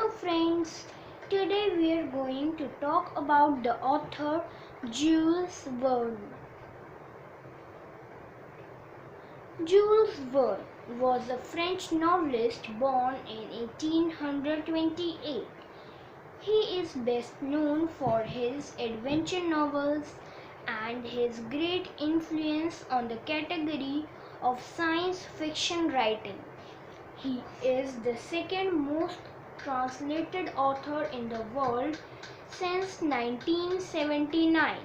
Hello friends, today we are going to talk about the author Jules Verne. Jules Verne was a French novelist born in 1828. He is best known for his adventure novels and his great influence on the category of science fiction writing. He is the second most translated author in the world since 1979.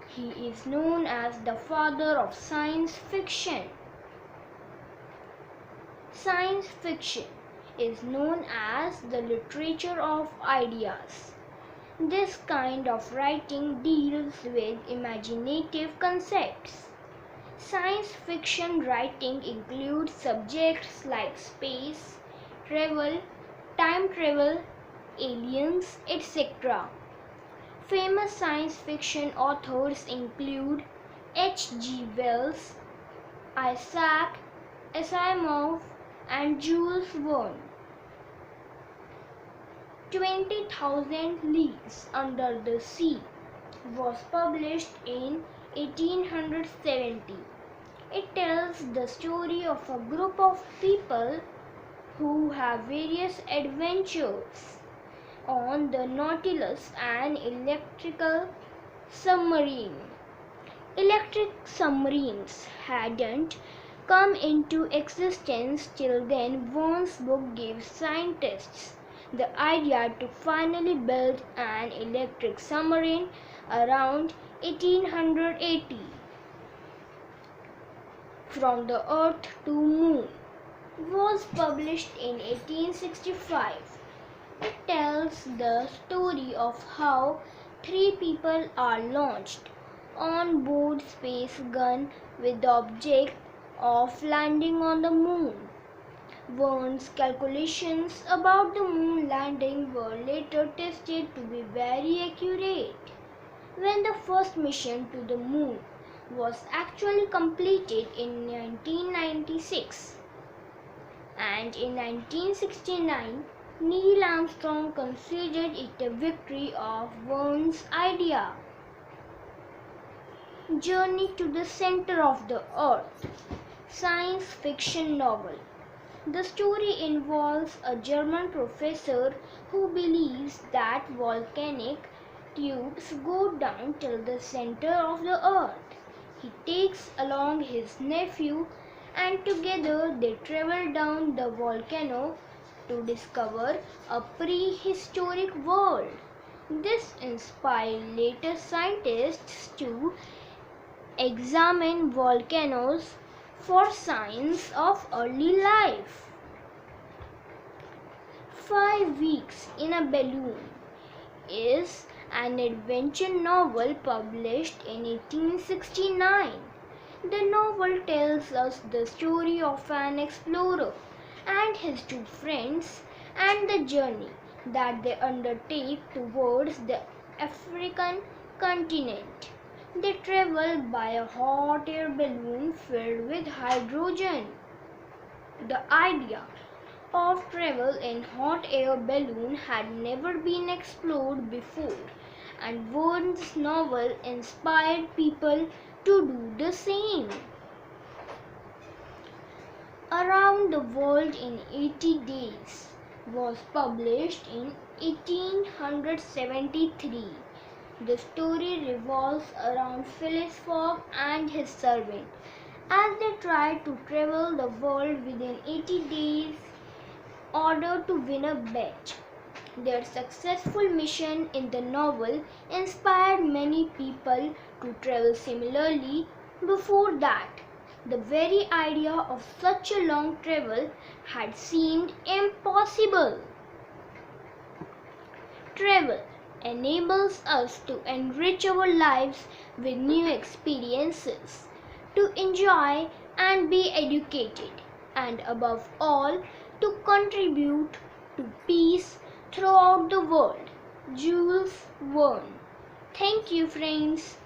He is known as the father of science fiction. Science fiction is known as the literature of ideas. This kind of writing deals with imaginative concepts. Science fiction writing includes subjects like space, travel, time travel, aliens, etc. Famous science fiction authors include H.G. Wells, Isaac Asimov, and Jules Verne. 20,000 Leagues Under the Sea was published in 1870. It tells the story of a group of people who have various adventures on the Nautilus, an electrical submarine. Electric submarines hadn't come into existence till then. Verne's book gave scientists the idea to finally build an electric submarine around 1880. From the Earth to Moon was published in 1865. It tells the story of how 3 people are launched on board space gun with the object of landing on the moon. Verne's calculations about the moon landing were later tested to be very accurate. When the first mission to the moon was actually completed in 1996, and in 1969, Neil Armstrong considered it a victory of Verne's idea. Journey to the Center of the Earth, science fiction novel. The story involves a German professor who believes that volcanic tubes go down till the center of the earth. He takes along his nephew and together they travel down the volcano to discover a prehistoric world. This inspired later scientists to examine volcanoes for signs of early life. 5 Weeks in a Balloon is an adventure novel published in 1869. The novel tells us the story of an explorer and his 2 friends and the journey that they undertake towards the African continent. They travel by a hot air balloon filled with hydrogen. The idea of travel in hot air balloon had never been explored before, and Verne's novel inspired people to do the same. Around the World in 80 Days was published in 1873. The story revolves around Phileas Fogg and his servant as they try to travel the world within 80 days in order to win a bet. Their successful mission in the novel inspired many people to travel similarly. Before that, the very idea of such a long travel had seemed impossible. Travel enables us to enrich our lives with new experiences, to enjoy and be educated, and above all, to contribute to peace throughout the world. Jules Verne. Thank you, friends.